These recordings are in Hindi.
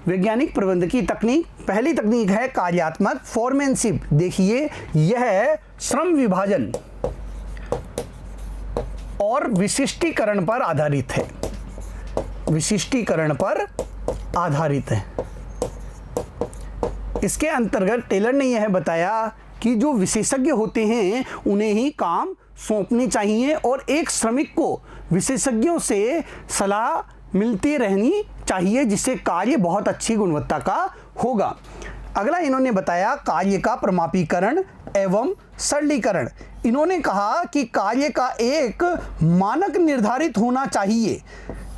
वैज्ञानिक प्रबंधन की तकनीक। पहली तकनीक है कार्यात्मक फोरमैनशिप। देखिए यह श्रम विभाजन और विशिष्टीकरण पर आधारित है, विशिष्टीकरण पर आधारित है। इसके अंतर्गत टेलर ने यह बताया कि जो विशेषज्ञ होते हैं उन्हें ही काम सौंपने चाहिए और एक श्रमिक को विशेषज्ञों से सलाह मिलती रहनी चाहिए, जिससे कार्य बहुत अच्छी गुणवत्ता का होगा। अगला इन्होंने बताया कार्य का प्रमापीकरण एवं सरलीकरण। इन्होंने कहा कि कार्य का एक मानक निर्धारित होना चाहिए,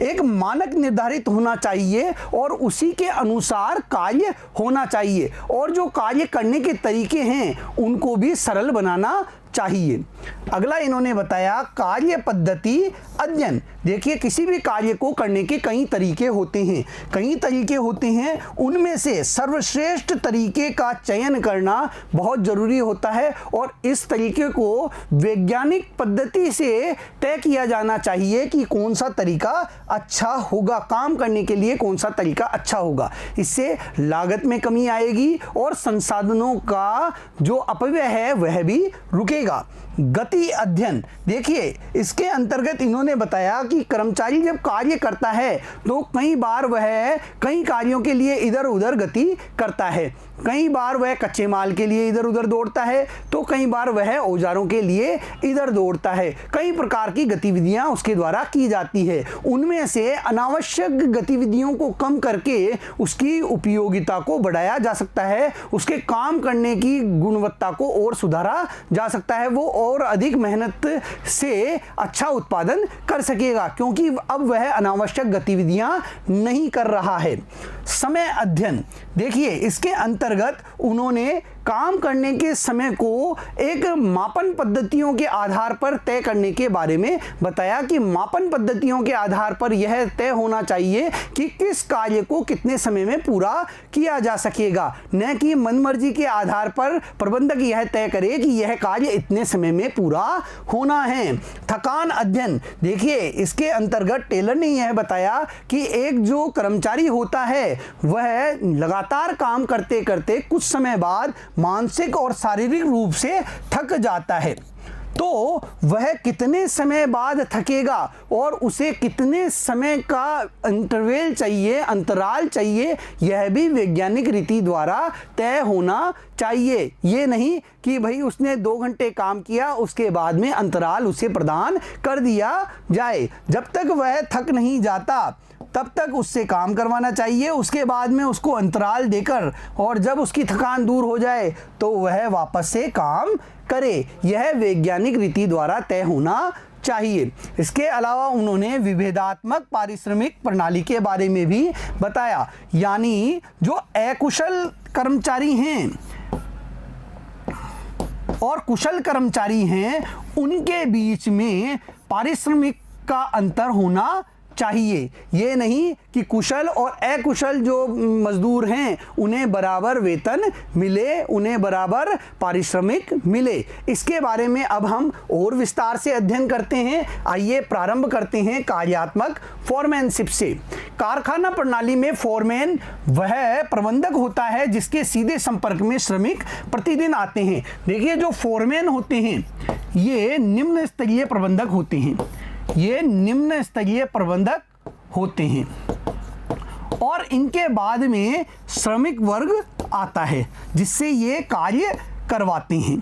एक मानक निर्धारित होना चाहिए और उसी के अनुसार कार्य होना चाहिए, और जो कार्य करने के तरीके हैं उनको भी सरल बनाना चाहिए। अगला इन्होंने बताया कार्य पद्धति अध्ययन। देखिए किसी भी कार्य को करने के कई तरीके होते हैं, कई तरीके होते हैं, उनमें से सर्वश्रेष्ठ तरीके का चयन करना बहुत ज़रूरी होता है और इस तरीके को वैज्ञानिक पद्धति से तय किया जाना चाहिए कि कौन सा तरीका अच्छा होगा, काम करने के लिए कौन सा तरीका अच्छा होगा। इससे लागत में कमी आएगी और संसाधनों का जो अपव्यय है वह भी रुकेगा। गति अध्ययन। देखिए इसके अंतर्गत इन्होंने बताया कि कर्मचारी जब कार्य करता है तो कई बार वह कई कार्यों के लिए इधर उधर गति करता है, कई बार वह कच्चे माल के लिए इधर उधर दौड़ता है तो कई बार वह औजारों के लिए इधर दौड़ता है। कई प्रकार की गतिविधियां उसके द्वारा की जाती है, उनमें से अनावश्यक गतिविधियों को कम करके उसकी उपयोगिता को बढ़ाया जा सकता है, उसके काम करने की गुणवत्ता को और सुधारा जा सकता है, वो और अधिक मेहनत से अच्छा उत्पादन कर सकेगा क्योंकि अब वह अनावश्यक गतिविधियां नहीं कर रहा है। समय अध्ययन। देखिए इसके अंतर्गत उन्होंने काम करने के समय को एक मापन पद्धतियों के आधार पर तय करने के बारे में बताया कि मापन पद्धतियों के आधार पर यह तय होना चाहिए कि किस कार्य को कितने समय में पूरा किया जा सकेगा, न कि मनमर्जी के आधार पर प्रबंधक यह तय करे कि यह कार्य इतने समय में पूरा होना है। थकान अध्ययन। देखिए इसके अंतर्गत टेलर ने यह बताया कि एक जो कर्मचारी होता है वह लगातार काम करते करते कुछ समय बाद मानसिक और शारीरिक रूप से थक जाता है, तो वह कितने समय बाद थकेगा और उसे कितने समय का इंटरवल चाहिए, अंतराल चाहिए, यह भी वैज्ञानिक रीति द्वारा तय होना चाहिए। ये नहीं कि भाई उसने 2 घंटे काम किया उसके बाद में अंतराल उसे प्रदान कर दिया जाए। जब तक वह थक नहीं जाता तब तक उससे काम करवाना चाहिए, उसके बाद में उसको अंतराल देकर और जब उसकी थकान दूर हो जाए तो वह वापस से काम करे। यह वैज्ञानिक रीति द्वारा तय होना चाहिए। इसके अलावा उन्होंने विभेदात्मक पारिश्रमिक प्रणाली के बारे में भी बताया, यानी जो अकुशल कर्मचारी हैं और कुशल कर्मचारी हैं उनके बीच में पारिश्रमिक का अंतर होना चाहिए। ये नहीं कि कुशल और अकुशल जो मजदूर हैं उन्हें बराबर वेतन मिले, उन्हें बराबर पारिश्रमिक मिले। इसके बारे में अब हम और विस्तार से अध्ययन करते हैं। आइए प्रारंभ करते हैं कार्यात्मक फोरमैनशिप से। कारखाना प्रणाली में फोरमैन वह प्रबंधक होता है जिसके सीधे संपर्क में श्रमिक प्रतिदिन आते हैं। देखिए जो फोरमैन होते हैं ये निम्न स्तरीय प्रबंधक होते हैं, ये निम्न स्तरीय प्रबंधक होते हैं और इनके बाद में श्रमिक वर्ग आता है जिससे ये कार्य करवाते हैं।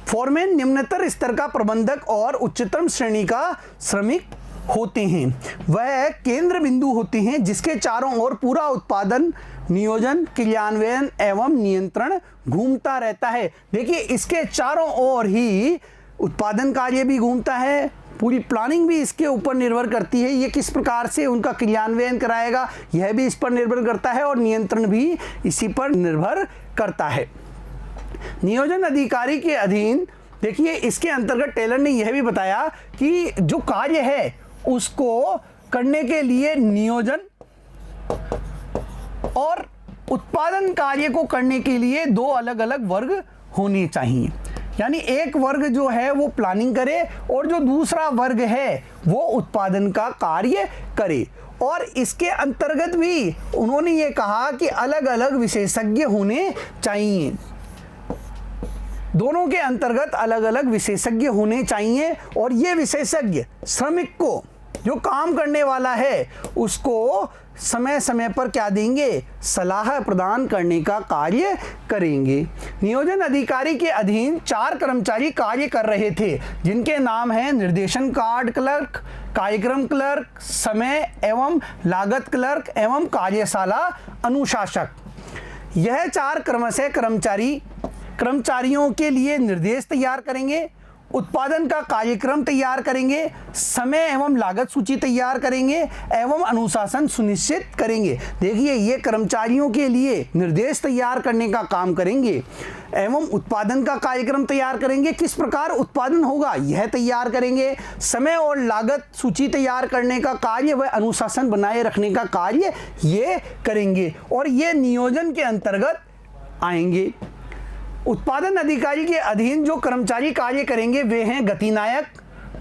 फोरमैन निम्नतर स्तर का प्रबंधक और उच्चतम श्रेणी का श्रमिक होते हैं। वह केंद्र बिंदु होते हैं जिसके चारों ओर पूरा उत्पादन, नियोजन, क्रियान्वयन एवं नियंत्रण घूमता रहता है। देखिए इसके चारों ओर ही उत्पादन कार्य भी घूमता है, पूरी प्लानिंग भी इसके ऊपर निर्भर करती है, ये किस प्रकार से उनका क्रियान्वयन कराएगा यह भी इस पर निर्भर करता है और नियंत्रण भी इसी पर निर्भर करता है। नियोजन अधिकारी के अधीन। देखिए इसके अंतर्गत टेलर ने यह भी बताया कि जो कार्य है उसको करने के लिए नियोजन और उत्पादन कार्य को करने के लिए 2 अलग अलग वर्ग होने चाहिए। यानी एक वर्ग जो है वो प्लानिंग करे और जो दूसरा वर्ग है वो उत्पादन का कार्य करे। और इसके अंतर्गत भी उन्होंने ये कहा कि अलग अलग विशेषज्ञ होने चाहिए, दोनों के अंतर्गत अलग अलग विशेषज्ञ होने चाहिए। और ये विशेषज्ञ श्रमिक को, जो काम करने वाला है, उसको समय समय पर क्या देंगे, सलाह प्रदान करने का कार्य करेंगे। नियोजन अधिकारी के अधीन 4 कर्मचारी कार्य कर रहे थे, जिनके नाम हैं निर्देशन कार्ड क्लर्क, कार्यक्रम क्लर्क, समय एवं लागत क्लर्क एवं कार्यशाला अनुशासक। यह 4 क्रमशः कर्मचारियों के लिए निर्देश तैयार करेंगे, उत्पादन का कार्यक्रम तैयार करेंगे, समय एवं लागत सूची तैयार करेंगे एवं अनुशासन सुनिश्चित करेंगे। देखिए, ये कर्मचारियों के लिए निर्देश तैयार करने का काम करेंगे एवं उत्पादन का कार्यक्रम तैयार करेंगे, किस प्रकार उत्पादन होगा यह तैयार करेंगे, समय और लागत सूची तैयार करने का कार्य व अनुशासन बनाए रखने का कार्य ये करेंगे और ये नियोजन के अंतर्गत आएंगे। उत्पादन अधिकारी के अधीन जो कर्मचारी कार्य करेंगे वे हैं गति नायक,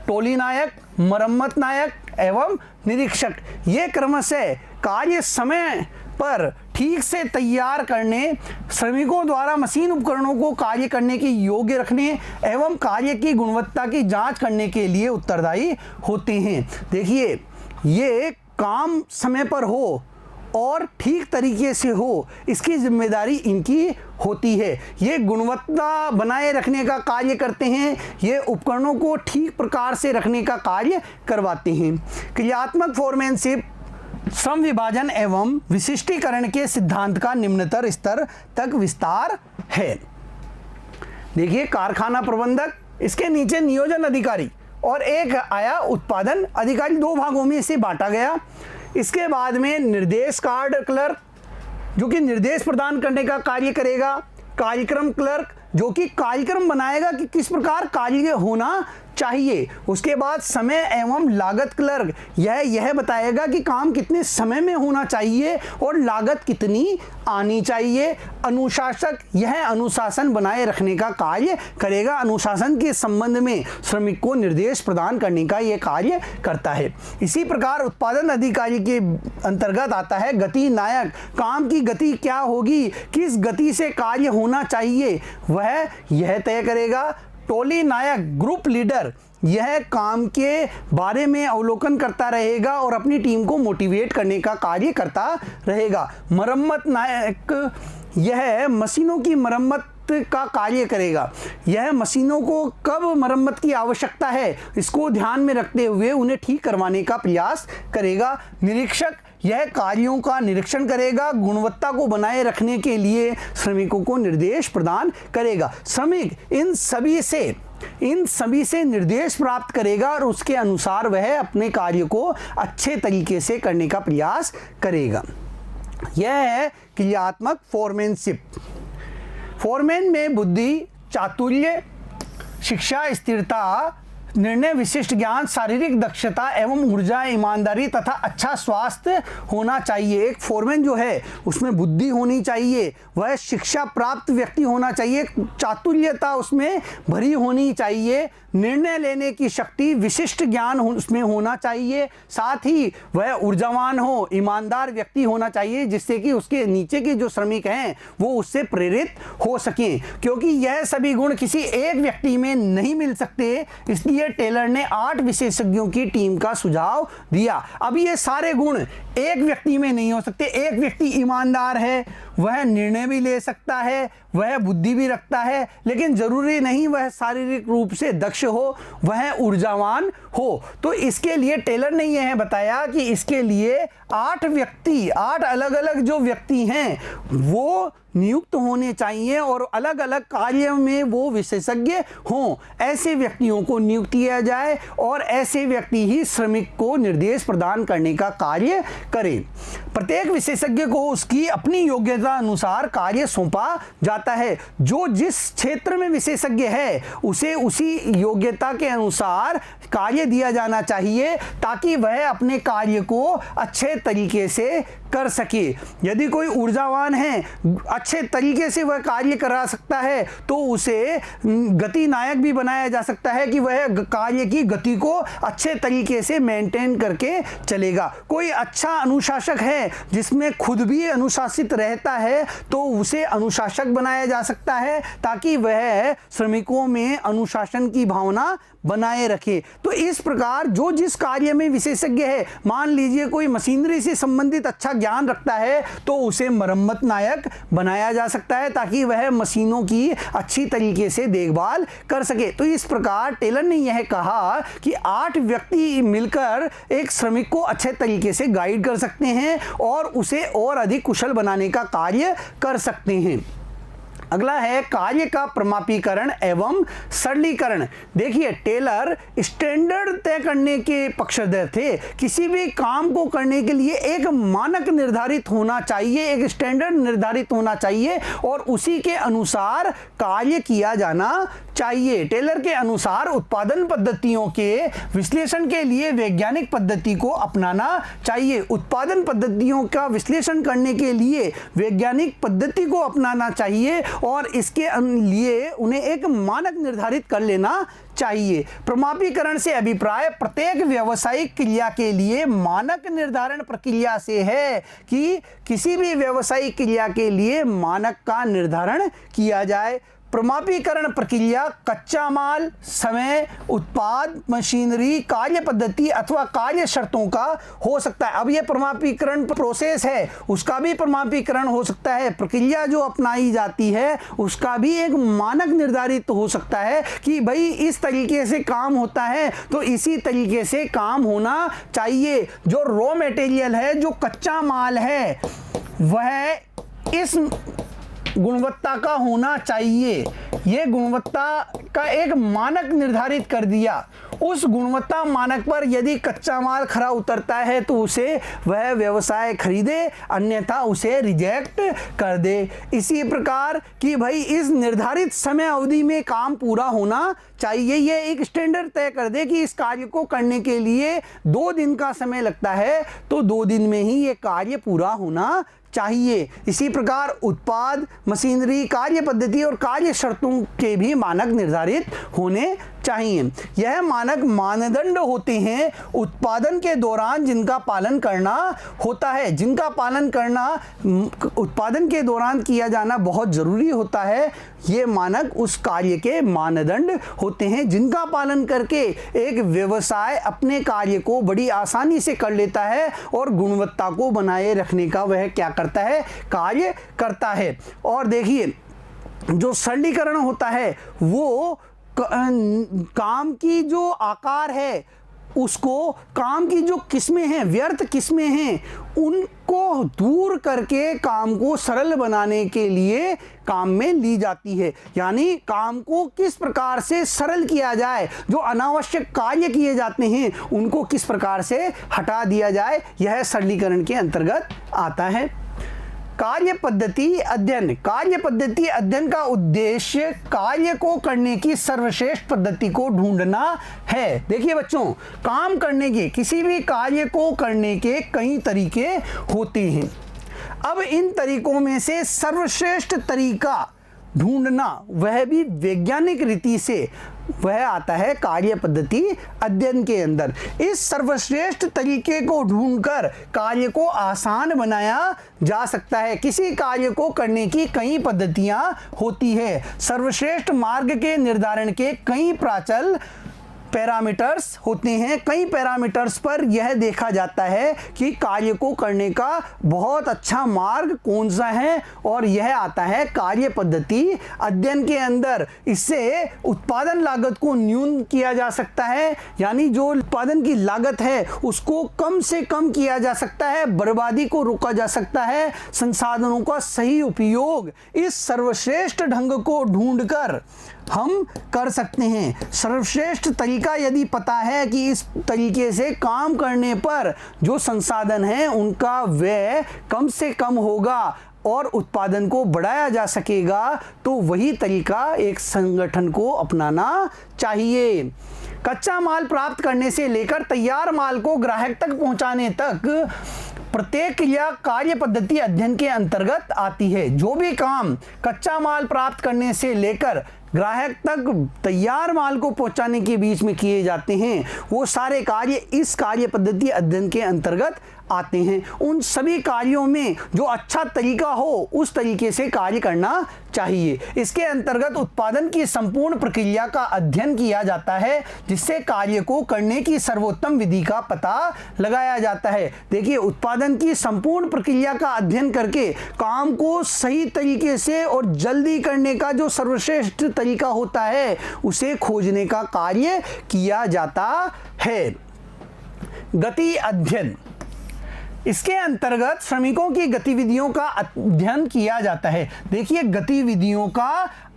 टोली नायक, मरम्मत नायक एवं निरीक्षक। ये क्रमशः कार्य समय पर ठीक से तैयार करने, श्रमिकों द्वारा मशीन उपकरणों को कार्य करने के योग्य रखने एवं कार्य की गुणवत्ता की जांच करने के लिए उत्तरदायी होते हैं। देखिए, ये काम समय पर हो और ठीक तरीके से हो, इसकी जिम्मेदारी इनकी होती है। ये गुणवत्ता बनाए रखने का कार्य करते हैं, ये उपकरणों को ठीक प्रकार से रखने का कार्य करवाते हैं। क्रियात्मक फोरमैनशिप श्रम विभाजन एवं विशिष्टीकरण के सिद्धांत का निम्नतर स्तर तक विस्तार है। देखिए, कारखाना प्रबंधक, इसके नीचे नियोजन अधिकारी और एक आया उत्पादन अधिकारी। 2 भागों में इसे बांटा गया। इसके बाद में निर्देश कार्ड क्लर्क, जो कि निर्देश प्रदान करने का कार्य करेगा, कार्यक्रम क्लर्क, जो कि कार्यक्रम बनाएगा कि किस प्रकार कार्य होना चाहिए। उसके बाद समय एवं लागत क्लर्क, यह बताएगा कि काम कितने समय में होना चाहिए और लागत कितनी आनी चाहिए। अनुशासक, यह अनुशासन बनाए रखने का कार्य करेगा, अनुशासन के संबंध में श्रमिक को निर्देश प्रदान करने का यह कार्य करता है। इसी प्रकार उत्पादन अधिकारी के अंतर्गत आता है गति नायक। काम की गति क्या होगी, किस गति से कार्य होना चाहिए, वह यह तय करेगा। टोली नायक, ग्रुप लीडर, यह काम के बारे में अवलोकन करता रहेगा और अपनी टीम को मोटिवेट करने का कार्य करता रहेगा। मरम्मत नायक, यह मशीनों की मरम्मत का कार्य करेगा। यह मशीनों को कब मरम्मत की आवश्यकता है इसको ध्यान में रखते हुए उन्हें ठीक करवाने का प्रयास करेगा। निरीक्षक, यह कार्यों का निरीक्षण करेगा, गुणवत्ता को बनाए रखने के लिए श्रमिकों को निर्देश प्रदान करेगा। श्रमिक इन सभी से निर्देश प्राप्त करेगा और उसके अनुसार वह अपने कार्य को अच्छे तरीके से करने का प्रयास करेगा। यह है क्रियात्मक फोरमैनशिप। फोरमैन में बुद्धि, चातुर्य, शिक्षा, स्थिरता, निर्णय विशिष्ट ज्ञान, शारीरिक दक्षता एवं ऊर्जा, ईमानदारी तथा अच्छा स्वास्थ्य होना चाहिए। एक फोरमैन जो है उसमें बुद्धि होनी चाहिए, वह शिक्षा प्राप्त व्यक्ति होना चाहिए, चातुर्यता उसमें भरी होनी चाहिए, निर्णय लेने की शक्ति, विशिष्ट ज्ञान उसमें होना चाहिए, साथ ही वह ऊर्जावान हो, ईमानदार व्यक्ति होना चाहिए, जिससे कि उसके नीचे के जो श्रमिक हैं वो उससे प्रेरित हो सकें। क्योंकि यह सभी गुण किसी एक व्यक्ति में नहीं मिल सकते, इसलिए टेलर ने 8 विशेषज्ञों की टीम का सुझाव दिया। अब ये सारे गुण एक व्यक्ति में नहीं हो सकते। एक व्यक्ति ईमानदार है, वह निर्णय भी ले सकता है, वह बुद्धि भी रखता है, लेकिन जरूरी नहीं वह शारीरिक रूप से दक्ष हो, वह ऊर्जावान हो। तो इसके लिए टेलर ने यह बताया कि इसके लिए 8 अलग अलग जो व्यक्ति हैं वो नियुक्त होने चाहिए और अलग अलग कार्यों में वो विशेषज्ञ हों। ऐसे व्यक्तियों को नियुक्त किया जाए और ऐसे व्यक्ति ही श्रमिक को निर्देश प्रदान करने का कार्य करें। प्रत्येक विशेषज्ञ को उसकी अपनी योग्यता अनुसार कार्य सौंपा जाता है। जो जिस क्षेत्र में विशेषज्ञ है उसे उसी योग्यता के अनुसार कार्य दिया जाना चाहिए, ताकि वह अपने कार्य को अच्छे तरीके से कर सके। यदि कोई ऊर्जावान है, अच्छे तरीके से वह कार्य करा सकता है, तो उसे गति नायक भी बनाया जा सकता है कि वह कार्य की गति को अच्छे तरीके से मेंटेन करके चलेगा। कोई अच्छा अनुशासक है जिसमें खुद भी अनुशासित रहता है, तो उसे अनुशासक बनाया जा सकता है ताकि वह श्रमिकों में अनुशासन की भावना बनाए रखे। तो इस प्रकार जो जिस कार्य में विशेषज्ञ है, मान लीजिए कोई मशीनरी से संबंधित अच्छा ज्ञान रखता है, तो उसे मरम्मत नायक बनाया जा सकता है ताकि वह मशीनों की अच्छी तरीके से देखभाल कर सके। तो इस प्रकार टेलर ने यह कहा कि 8 व्यक्ति मिलकर एक श्रमिक को अच्छे तरीके से गाइड कर सकते हैं और उसे और अधिक कुशल बनाने का कार्य कर सकते हैं। अगला है कार्य का प्रमापीकरण एवं सरलीकरण। देखिए, टेलर स्टैंडर्ड तय करने के पक्षधर थे। किसी भी काम को करने के लिए एक मानक निर्धारित होना चाहिए, एक स्टैंडर्ड निर्धारित होना चाहिए और उसी के अनुसार कार्य किया जाना चाहिए। टेलर के अनुसार उत्पादन पद्धतियों के विश्लेषण के लिए वैज्ञानिक पद्धति को अपनाना चाहिए। उत्पादन पद्धतियों का विश्लेषण करने के लिए वैज्ञानिक पद्धति को अपनाना चाहिए और इसके लिए उन्हें एक मानक निर्धारित कर लेना चाहिए। प्रमापीकरण से अभिप्राय प्रत्येक व्यावसायिक क्रिया के लिए मानक निर्धारण प्रक्रिया से है कि किसी भी व्यावसायिक क्रिया के लिए मानक का निर्धारण किया जाए। प्रमापीकरण प्रक्रिया कच्चा माल, समय, उत्पाद, मशीनरी, कार्य पद्धति अथवा कार्य शर्तों का हो सकता है। अब यह प्रमापीकरण प्रोसेस है, उसका भी प्रमापीकरण हो सकता है। प्रक्रिया जो अपनाई जाती है उसका भी एक मानक निर्धारित हो सकता है कि भाई इस तरीके से काम होता है तो इसी तरीके से काम होना चाहिए। जो रॉ मटेरियल है, जो कच्चा माल है, वह इस गुणवत्ता का होना चाहिए। यह गुणवत्ता का एक मानक निर्धारित कर दिया। उस गुणवत्ता मानक पर यदि कच्चा माल खरा उतरता है तो उसे वह व्यवसाय खरीदे, अन्यथा उसे रिजेक्ट कर दे। इसी प्रकार कि भाई इस निर्धारित समय अवधि में काम पूरा होना चाहिए। यह एक स्टैंडर्ड तय कर दे कि इस कार्य को करने के लिए 2 दिन का समय लगता है तो 2 दिन में ही यह कार्य पूरा होना चाहिए। इसी प्रकार उत्पाद, मशीनरी, कार्य पद्धति और कार्य शर्तों के भी मानक निर्धारित होने चाहिए। यह मानक मानदंड होते हैं उत्पादन के दौरान जिनका पालन करना होता है, जिनका पालन करना उत्पादन के दौरान किया जाना बहुत जरूरी होता है। ये मानक उस कार्य के मानदंड होते हैं जिनका पालन करके एक व्यवसाय अपने कार्य को बड़ी आसानी से कर लेता है और गुणवत्ता को बनाए रखने का वह क्या करता है, कार्य करता है। और देखिए, जो सरलीकरण होता है वो काम की जो आकार है उसको, काम की जो किस्में हैं, व्यर्थ किस्में हैं, उनको दूर करके काम को सरल बनाने के लिए काम में ली जाती है। यानी काम को किस प्रकार से सरल किया जाए, जो अनावश्यक कार्य किए जाते हैं उनको किस प्रकार से हटा दिया जाए, यह सरलीकरण के अंतर्गत आता है। कार्य पद्धति अध्ययन। कार्य पद्धति अध्ययन का उद्देश्य कार्य को करने की सर्वश्रेष्ठ पद्धति को ढूंढना है। देखिए बच्चों, काम करने के, किसी भी कार्य को करने के कई तरीके होते हैं। अब इन तरीकों में से सर्वश्रेष्ठ तरीका ढूंढना, वह भी वैज्ञानिक रीति से, वह आता है कार्य पद्धति अध्ययन के अंदर। इस सर्वश्रेष्ठ तरीके को ढूंढकर कार्य को आसान बनाया जा सकता है। किसी कार्य को करने की कई पद्धतियां होती है। सर्वश्रेष्ठ मार्ग के निर्धारण के कई प्राचल पैरामीटर्स होते हैं। कई पैरामीटर्स पर यह देखा जाता है कि कार्य को करने का बहुत अच्छा मार्ग कौन सा है, और यह आता है कार्य पद्धति अध्ययन के अंदर। इससे उत्पादन लागत को न्यून किया जा सकता है, यानी जो उत्पादन की लागत है उसको कम से कम किया जा सकता है, बर्बादी को रोका जा सकता है, संसाधनों का सही उपयोग इस सर्वश्रेष्ठ ढंग को ढूंढकर हम कर सकते हैं। सर्वश्रेष्ठ तरीका यदि पता है कि इस तरीके से काम करने पर जो संसाधन है उनका व्यय कम से कम होगा और उत्पादन को बढ़ाया जा सकेगा, तो वही तरीका एक संगठन को अपनाना चाहिए। कच्चा माल प्राप्त करने से लेकर तैयार माल को ग्राहक तक पहुंचाने तक प्रत्येक क्रिया कार्य पद्धति अध्ययन के अंतर्गत आती है। जो भी काम कच्चा माल प्राप्त करने से लेकर ग्राहक तक तैयार माल को पहुंचाने के बीच में किए जाते हैं, वो सारे कार्य इस कार्य पद्धति अध्ययन के अंतर्गत आते हैं। उन सभी कार्यों में जो अच्छा तरीका हो उस तरीके से कार्य करना चाहिए। इसके अंतर्गत उत्पादन की संपूर्ण प्रक्रिया का अध्ययन किया जाता है, जिससे कार्य को करने की सर्वोत्तम विधि का पता लगाया जाता है। देखिए, उत्पादन की संपूर्ण प्रक्रिया का अध्ययन करके काम को सही तरीके से और जल्दी करने का जो सर्वश्रेष्ठ तरीका होता है उसे खोजने का कार्य किया जाता है। गति अध्ययन, इसके अंतर्गत श्रमिकों की गतिविधियों का अध्ययन किया जाता है। देखिए, गतिविधियों का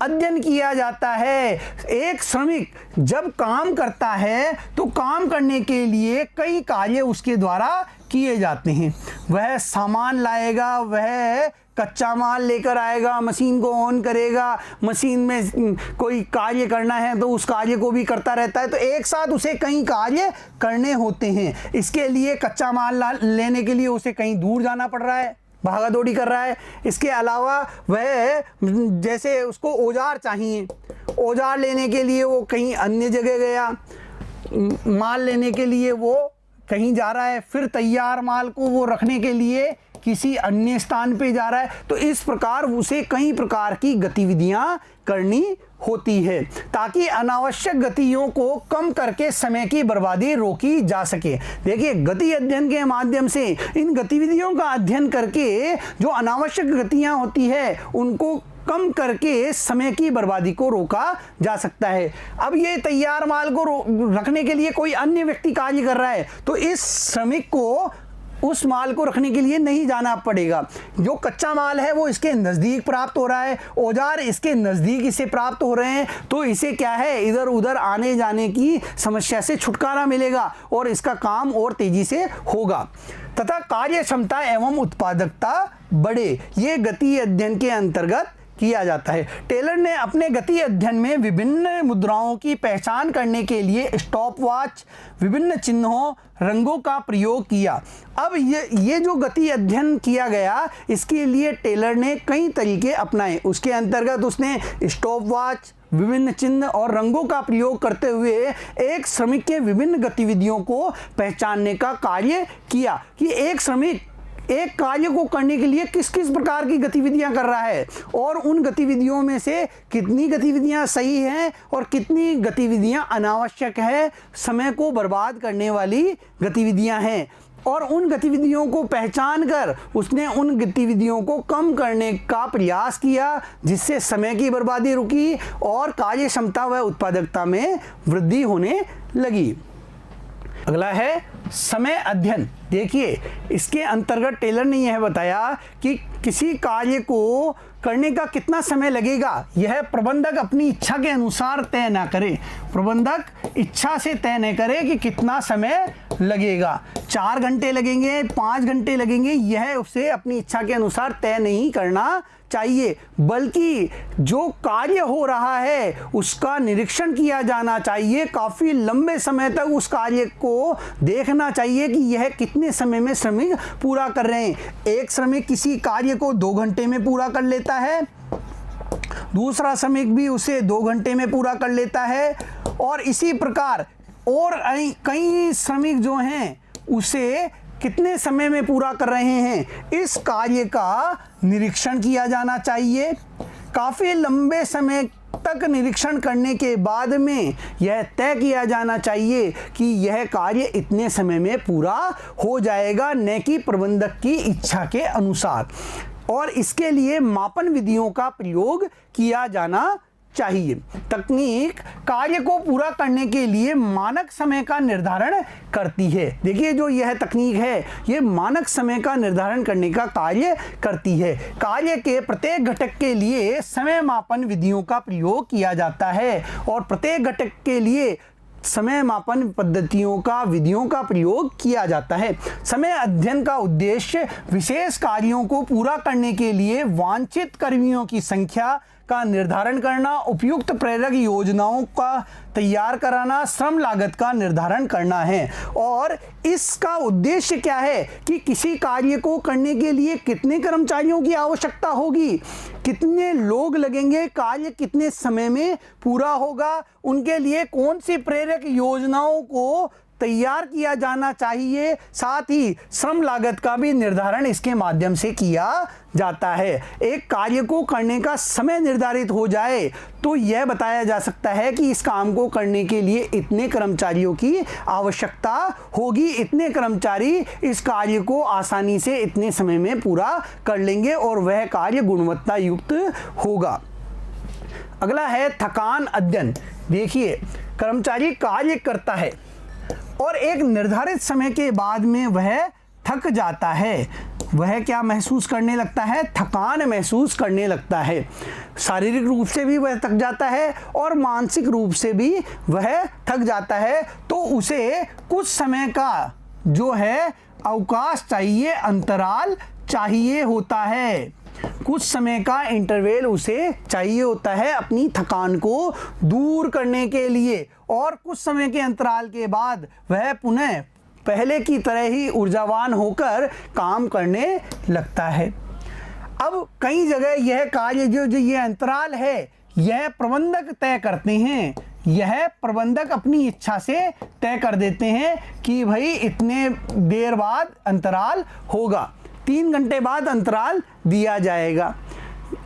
अध्ययन किया जाता है। एक श्रमिक जब काम करता है तो काम करने के लिए कई कार्य उसके द्वारा किए जाते हैं। वह सामान लाएगा, वह कच्चा माल लेकर आएगा, मशीन को ऑन करेगा, मशीन में कोई कार्य करना है तो उस कार्य को भी करता रहता है। तो एक साथ उसे कई कार्य करने होते हैं। इसके लिए कच्चा माल लेने के लिए उसे कहीं दूर जाना पड़ रहा है, भागा दौड़ी कर रहा है। इसके अलावा वह जैसे उसको औजार चाहिए, औजार लेने के लिए वो कहीं अन्य जगह गया, माल लेने के लिए वो कहीं जा रहा है, फिर तैयार माल को वो रखने के लिए किसी अन्य स्थान पे जा रहा है। तो इस प्रकार उसे कई प्रकार की गतिविधियां करनी होती है ताकि अनावश्यक गतियों को कम करके समय की बर्बादी रोकी जा सके। देखिए, गति अध्ययन के माध्यम से इन गतिविधियों का अध्ययन करके जो अनावश्यक गतियां होती है उनको कम करके समय की बर्बादी को रोका जा सकता है। अब ये तैयार माल को रखने के लिए कोई अन्य व्यक्ति कार्य कर रहा है तो इस श्रमिक को उस माल को रखने के लिए नहीं जाना पड़ेगा। जो कच्चा माल है वो इसके नज़दीक प्राप्त हो रहा है, औजार इसके नज़दीक इसे प्राप्त हो रहे हैं, तो इसे क्या है, इधर उधर आने जाने की समस्या से छुटकारा मिलेगा और इसका काम और तेजी से होगा तथा कार्य क्षमता एवं उत्पादकता बढ़े। ये गति अध्ययन के अंतर्गत किया जाता है। टेलर ने अपने गति अध्ययन में विभिन्न मुद्राओं की पहचान करने के लिए स्टॉपवॉच, विभिन्न चिन्हों, रंगों का प्रयोग किया। अब ये जो गति अध्ययन किया गया इसके लिए टेलर ने कई तरीके अपनाए। उसके अंतर्गत उसने स्टॉपवॉच, विभिन्न चिन्ह और रंगों का प्रयोग करते हुए एक श्रमिक के विभिन्न गतिविधियों को पहचानने का कार्य किया कि एक श्रमिक एक कार्य को करने के लिए किस किस प्रकार की गतिविधियां कर रहा है और उन गतिविधियों में से कितनी गतिविधियां सही हैं और कितनी गतिविधियां अनावश्यक है, समय को बर्बाद करने वाली गतिविधियां हैं। और उन गतिविधियों को पहचान कर उसने उन गतिविधियों को कम करने का प्रयास किया, जिससे समय की बर्बादी रुकी और कार्य क्षमता व उत्पादकता में वृद्धि होने लगी। अगला है समय अध्ययन। देखिए, इसके अंतर्गत टेलर ने यह बताया कि किसी कार्य को करने का कितना समय लगेगा यह प्रबंधक अपनी इच्छा के अनुसार तय ना करे। प्रबंधक इच्छा से तय न करे कि कितना समय लगेगा, 4 घंटे लगेंगे, 5 घंटे लगेंगे, यह उसे अपनी इच्छा के अनुसार तय नहीं करना चाहिए, बल्कि जो कार्य हो रहा है उसका निरीक्षण किया जाना चाहिए। काफ़ी लंबे समय तक उस कार्य को देखना चाहिए कि यह कितने समय में श्रमिक पूरा कर रहे हैं। एक श्रमिक किसी कार्य को 2 घंटे में पूरा कर लेता है, दूसरा श्रमिक भी उसे 2 घंटे में पूरा कर लेता है और इसी प्रकार और कई श्रमिक जो हैं उसे कितने समय में पूरा कर रहे हैं, इस कार्य का निरीक्षण किया जाना चाहिए। काफ़ी लंबे समय तक निरीक्षण करने के बाद में यह तय किया जाना चाहिए कि यह कार्य इतने समय में पूरा हो जाएगा, न कि प्रबंधक की इच्छा के अनुसार। और इसके लिए मापन विधियों का प्रयोग किया जाना चाहिए। तकनीक कार्य को पूरा करने के लिए मानक समय का निर्धारण करती है। देखिए, जो यह तकनीक है ये मानक समय का निर्धारण करने का कार्य करती है। कार्य के प्रत्येक घटक के लिए समय मापन विधियों का प्रयोग किया जाता है और प्रत्येक घटक के लिए समय मापन पद्धतियों का विधियों का प्रयोग किया जाता है। समय अध्ययन का उद्देश्य विशेष कार्यों को पूरा करने के लिए वांछित कर्मियों की संख्या, का निर्धारण करना, उपयुक्त प्रेरक योजनाओं का तैयार कराना, श्रम लागत का निर्धारण करना है। और इसका उद्देश्य क्या है कि किसी कार्य को करने के लिए कितने कर्मचारियों की आवश्यकता होगी, कितने लोग लगेंगे, कार्य कितने समय में पूरा होगा, उनके लिए कौन सी प्रेरक योजनाओं को तैयार किया जाना चाहिए, साथ ही श्रम लागत का भी निर्धारण इसके माध्यम से किया जाता है। एक कार्य को करने का समय निर्धारित हो जाए तो यह बताया जा सकता है कि इस काम को करने के लिए इतने कर्मचारियों की आवश्यकता होगी, इतने कर्मचारी इस कार्य को आसानी से इतने समय में पूरा कर लेंगे और वह कार्य गुणवत्ता युक्त होगा। अगला है थकान अध्ययन। देखिए, कर्मचारी कार्य करता है और एक निर्धारित समय के बाद में वह थक जाता है। वह क्या महसूस करने लगता है? थकान महसूस करने लगता है। शारीरिक रूप से भी वह थक जाता है और मानसिक रूप से भी वह थक जाता है। तो उसे कुछ समय का जो है अवकाश चाहिए, अंतराल चाहिए होता है। कुछ समय का इंटरवल उसे चाहिए होता है अपनी थकान को दूर करने के लिए, और कुछ समय के अंतराल के बाद वह पुनः पहले की तरह ही ऊर्जावान होकर काम करने लगता है। अब कई जगह यह कार्य जो ये अंतराल है यह प्रबंधक तय करते हैं। यह प्रबंधक अपनी इच्छा से तय कर देते हैं कि भाई इतने देर बाद अंतराल होगा, 3 घंटे बाद अंतराल दिया जाएगा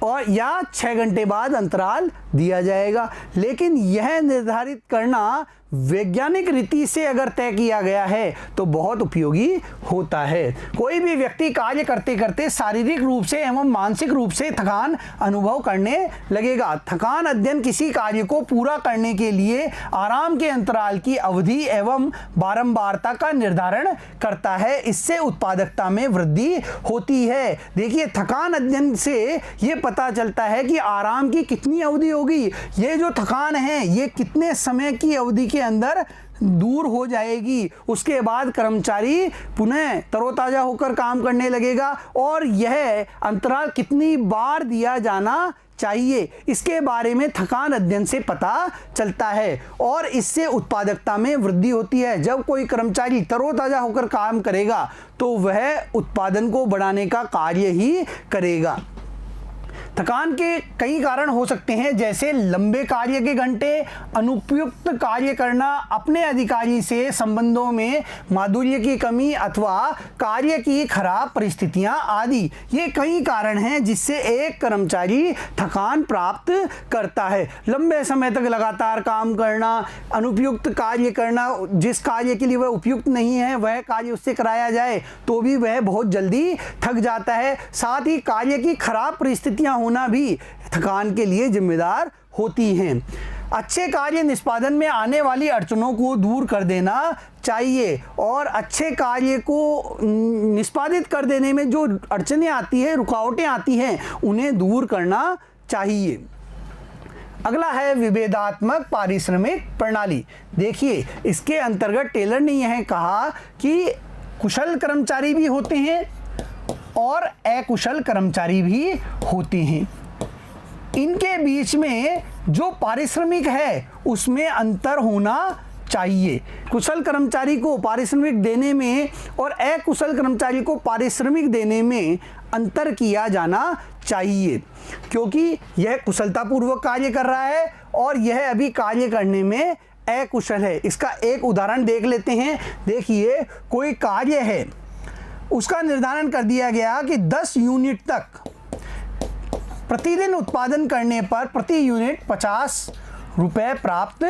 और या 6 घंटे बाद अंतराल दिया जाएगा। लेकिन यह निर्धारित करना वैज्ञानिक रीति से अगर तय किया गया है तो बहुत उपयोगी होता है। कोई भी व्यक्ति कार्य करते करते शारीरिक रूप से एवं मानसिक रूप से थकान अनुभव करने लगेगा। थकान अध्ययन किसी कार्य को पूरा करने के लिए आराम के अंतराल की अवधि एवं बारंबारता का निर्धारण करता है। इससे उत्पादकता में वृद्धि होती है। देखिए, थकान अध्ययन से ये पता चलता है कि आराम की कितनी अवधि होगी, ये जो थकान है ये कितने समय की अवधि के अंदर दूर हो जाएगी। उसके बाद कर्मचारी पुनः तरोताजा होकर काम करने लगेगा और यह अंतराल कितनी बार दिया जाना चाहिए इसके बारे में थकान अध्ययन से पता चलता है और इससे उत्पादकता में वृद्धि होती है। जब कोई कर्मचारी तरोताजा होकर काम करेगा तो वह उत्पादन को बढ़ाने का कार्य ही करेगा। थकान के कई कारण हो सकते हैं, जैसे लंबे कार्य के घंटे, अनुपयुक्त कार्य करना, अपने अधिकारी से संबंधों में माधुर्य की कमी अथवा कार्य की खराब परिस्थितियां आदि। ये कई कारण हैं जिससे एक कर्मचारी थकान प्राप्त करता है। लंबे समय तक लगातार काम करना, अनुपयुक्त कार्य करना, जिस कार्य के लिए वह उपयुक्त नहीं है वह कार्य उससे कराया जाए तो भी वह बहुत जल्दी थक जाता है। साथ ही कार्य की खराब परिस्थितियां होना भी थकान के लिए जिम्मेदार होती हैं। अच्छे कार्य निष्पादन में आने वाली अड़चनों को दूर कर देना चाहिए और अच्छे कार्य को निष्पादित कर देने में जो अड़चनें आती हैं, रुकावटें आती हैं, उन्हें दूर करना चाहिए। अगला है विभेदात्मक पारिश्रमिक प्रणाली। देखिए, इसके अंतर्गत टेलर ने यह कहा कि कुशल कर्मचारी भी होते हैं और अकुशल कर्मचारी भी होते हैं। इनके बीच में जो पारिश्रमिक है उसमें अंतर होना चाहिए। कुशल कर्मचारी को पारिश्रमिक देने में और अकुशल कर्मचारी को पारिश्रमिक देने में अंतर किया जाना चाहिए, क्योंकि यह कुशलतापूर्वक कार्य कर रहा है और यह अभी कार्य करने में अकुशल है। इसका एक उदाहरण देख लेते हैं। देखिए, कोई कार्य है, उसका निर्धारण कर दिया गया कि 10 यूनिट तक प्रतिदिन उत्पादन करने पर प्रति यूनिट 50 रुपये प्राप्त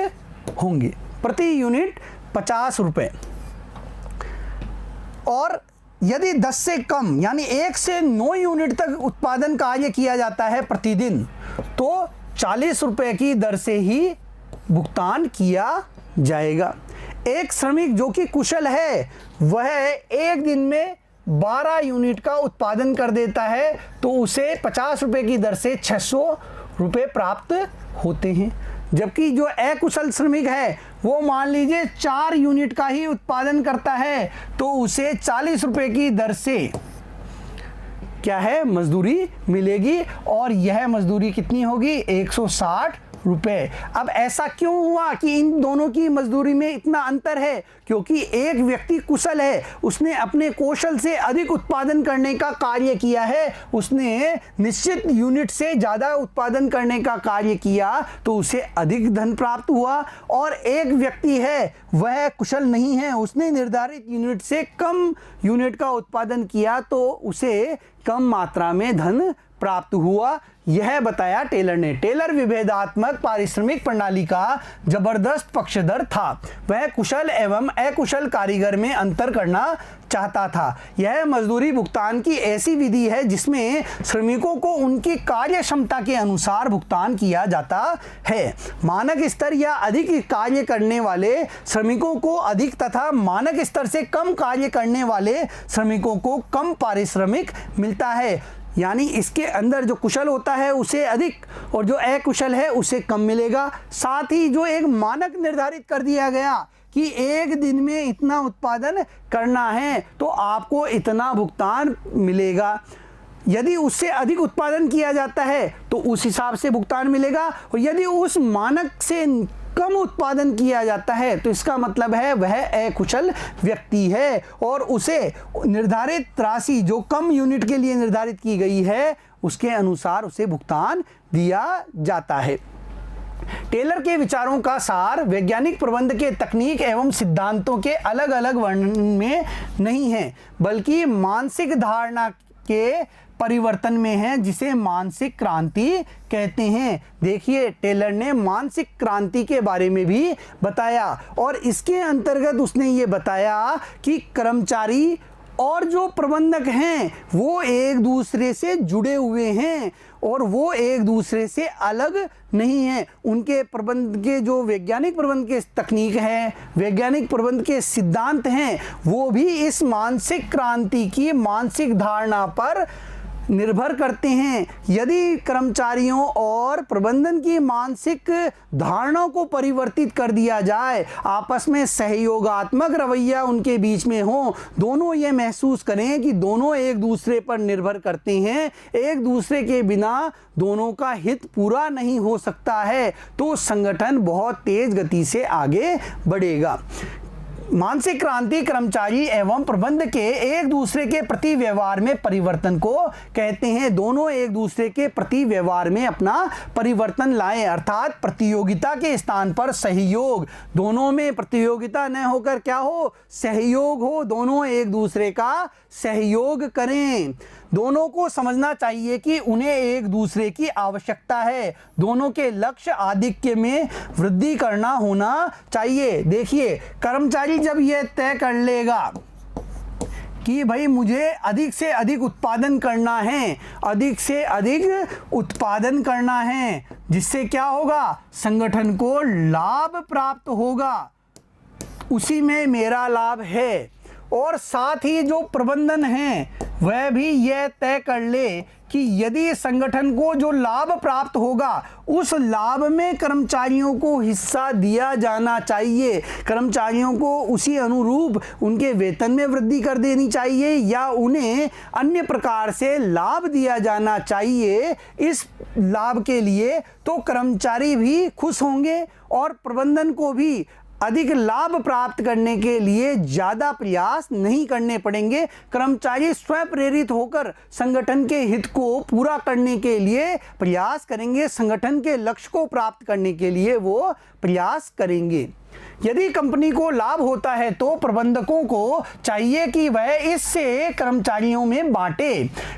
होंगे। प्रति यूनिट 50 रुपये। और यदि 10 से कम यानी 1 से 9 यूनिट तक उत्पादन कार्य किया जाता है प्रतिदिन तो 40 रुपये की दर से ही भुगतान किया जाएगा। एक श्रमिक जो कि कुशल है वह एक दिन में 12 यूनिट का उत्पादन कर देता है तो उसे 50 रुपये की दर से 600 रुपये प्राप्त होते हैं। जबकि जो अकुशल श्रमिक है वो मान लीजिए 4 यूनिट का ही उत्पादन करता है तो उसे 40 रुपये की दर से क्या है, मजदूरी मिलेगी और यह मजदूरी कितनी होगी, 160 रुपए। अब ऐसा क्यों हुआ कि इन दोनों की मजदूरी में इतना अंतर है? क्योंकि एक व्यक्ति कुशल है, उसने अपने कौशल से अधिक उत्पादन करने का कार्य किया है, उसने निश्चित यूनिट से ज़्यादा उत्पादन करने का कार्य किया तो उसे अधिक धन प्राप्त हुआ। और एक व्यक्ति है वह कुशल नहीं है, उसने निर्धारित यूनिट से कम यूनिट का उत्पादन किया तो उसे कम मात्रा में धन प्राप्त हुआ। यह बताया टेलर ने। टेलर विभेदात्मक पारिश्रमिक प्रणाली का जबरदस्त पक्षधर था। वह कुशल एवं अकुशल कारीगर में अंतर करना चाहता था। यह मजदूरी भुगतान की ऐसी विधि है जिसमें श्रमिकों को उनकी कार्य क्षमता के अनुसार भुगतान किया जाता है। मानक स्तर या अधिक कार्य करने वाले श्रमिकों को अधिक तथा मानक स्तर से कम कार्य करने वाले श्रमिकों को कम पारिश्रमिक मिलता है। यानी इसके अंदर जो कुशल होता है उसे अधिक और जो अकुशल है उसे कम मिलेगा। साथ ही जो एक मानक निर्धारित कर दिया गया कि एक दिन में इतना उत्पादन करना है तो आपको इतना भुगतान मिलेगा। यदि उससे अधिक उत्पादन किया जाता है तो उस हिसाब से भुगतान मिलेगा, और यदि उस मानक से कम उत्पादन किया जाता है तो इसका मतलब है वह अकुशल व्यक्ति है और उसे निर्धारित राशि जो कम यूनिट के लिए निर्धारित की गई है उसके अनुसार उसे भुगतान दिया जाता है। टेलर के विचारों का सार वैज्ञानिक प्रबंध के तकनीक एवं सिद्धांतों के अलग अलग वर्णन में नहीं है, बल्कि मानसिक धारणा के परिवर्तन में है, जिसे मानसिक क्रांति कहते हैं। देखिए, टेलर ने मानसिक क्रांति के बारे में भी बताया और इसके अंतर्गत उसने ये बताया कि कर्मचारी और जो प्रबंधक हैं वो एक दूसरे से जुड़े हुए हैं और वो एक दूसरे से अलग नहीं हैं। उनके प्रबंध के जो वैज्ञानिक प्रबंध के तकनीक हैं, वैज्ञानिक प्रबंध के सिद्धांत हैं, वो भी इस मानसिक क्रांति की मानसिक धारणा पर निर्भर करते हैं। यदि कर्मचारियों और प्रबंधन की मानसिक धारणाओं को परिवर्तित कर दिया जाए, आपस में सहयोगात्मक रवैया उनके बीच में हो, दोनों ये महसूस करें कि दोनों एक दूसरे पर निर्भर करते हैं, एक दूसरे के बिना दोनों का हित पूरा नहीं हो सकता है, तो संगठन बहुत तेज गति से आगे बढ़ेगा। मानसिक क्रांति कर्मचारी एवं प्रबंध के एक दूसरे के प्रति व्यवहार में परिवर्तन को कहते हैं। दोनों एक दूसरे के प्रति व्यवहार में अपना परिवर्तन लाएं, अर्थात प्रतियोगिता के स्थान पर सहयोग। दोनों में प्रतियोगिता न होकर क्या हो, सहयोग हो। दोनों एक दूसरे का सहयोग करें। दोनों को समझना चाहिए कि उन्हें एक दूसरे की आवश्यकता है। दोनों के लक्ष्य आधिक्य में वृद्धि करना होना चाहिए। देखिए, कर्मचारी जब यह तय कर लेगा कि भाई मुझे अधिक से अधिक उत्पादन करना है, अधिक से अधिक उत्पादन करना है, जिससे क्या होगा, संगठन को लाभ प्राप्त होगा, उसी में मेरा लाभ है। और साथ ही जो प्रबंधन है वह भी यह तय कर ले कि यदि संगठन को जो लाभ प्राप्त होगा उस लाभ में कर्मचारियों को हिस्सा दिया जाना चाहिए। कर्मचारियों को उसी अनुरूप उनके वेतन में वृद्धि कर देनी चाहिए या उन्हें अन्य प्रकार से लाभ दिया जाना चाहिए। इस लाभ के लिए तो कर्मचारी भी खुश होंगे और प्रबंधन को भी अधिक लाभ प्राप्त करने के लिए ज़्यादा प्रयास नहीं करने पड़ेंगे। कर्मचारी स्वयं प्रेरित होकर संगठन के हित को पूरा करने के लिए प्रयास करेंगे, संगठन के लक्ष्य को प्राप्त करने के लिए वो प्रयास करेंगे। यदि कंपनी को लाभ होता है तो प्रबंधकों को चाहिए कि वह इससे कर्मचारियों में बांटे।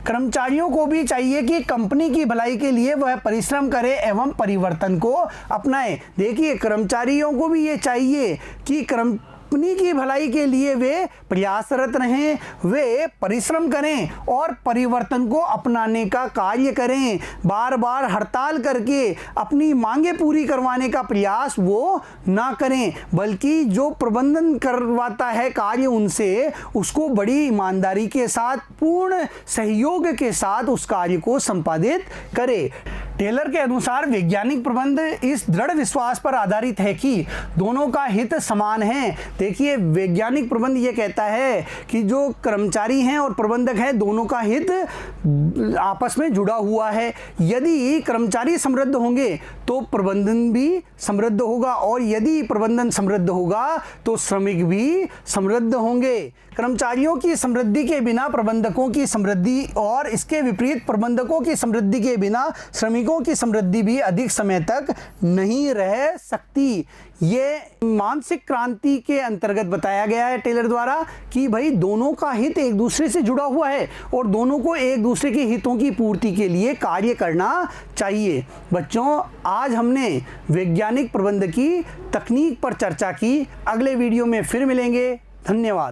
कर्मचारियों को भी चाहिए कि कंपनी की भलाई के लिए वह परिश्रम करे एवं परिवर्तन को अपनाए। देखिए, कर्मचारियों को भी ये चाहिए कि कंपनी की भलाई के लिए वे प्रयासरत रहें, वे परिश्रम करें और परिवर्तन को अपनाने का कार्य करें। बार बार हड़ताल करके अपनी मांगे पूरी करवाने का प्रयास वो ना करें, बल्कि जो प्रबंधन करवाता है कार्य उनसे, उसको बड़ी ईमानदारी के साथ, पूर्ण सहयोग के साथ उस कार्य को संपादित करे। टेलर के अनुसार वैज्ञानिक प्रबंध इस दृढ़ विश्वास पर आधारित है कि दोनों का हित समान है। देखिए, वैज्ञानिक प्रबंध ये कहता है कि जो कर्मचारी हैं और प्रबंधक हैं, दोनों का हित आपस में जुड़ा हुआ है। यदि कर्मचारी समृद्ध होंगे तो प्रबंधन भी समृद्ध होगा, और यदि प्रबंधन समृद्ध होगा तो श्रमिक भी समृद्ध होंगे। कर्मचारियों की समृद्धि के बिना प्रबंधकों की समृद्धि, और इसके विपरीत प्रबंधकों की समृद्धि के बिना श्रमिकों की समृद्धि भी अधिक समय तक नहीं रह सकती। ये मानसिक क्रांति के अंतर्गत बताया गया है टेलर द्वारा कि भाई दोनों का हित एक दूसरे से जुड़ा हुआ है और दोनों को एक दूसरे के हितों की पूर्ति के लिए कार्य करना चाहिए। बच्चों, आज हमने वैज्ञानिक प्रबंध की तकनीक पर चर्चा की। अगले वीडियो में फिर मिलेंगे। धन्यवाद।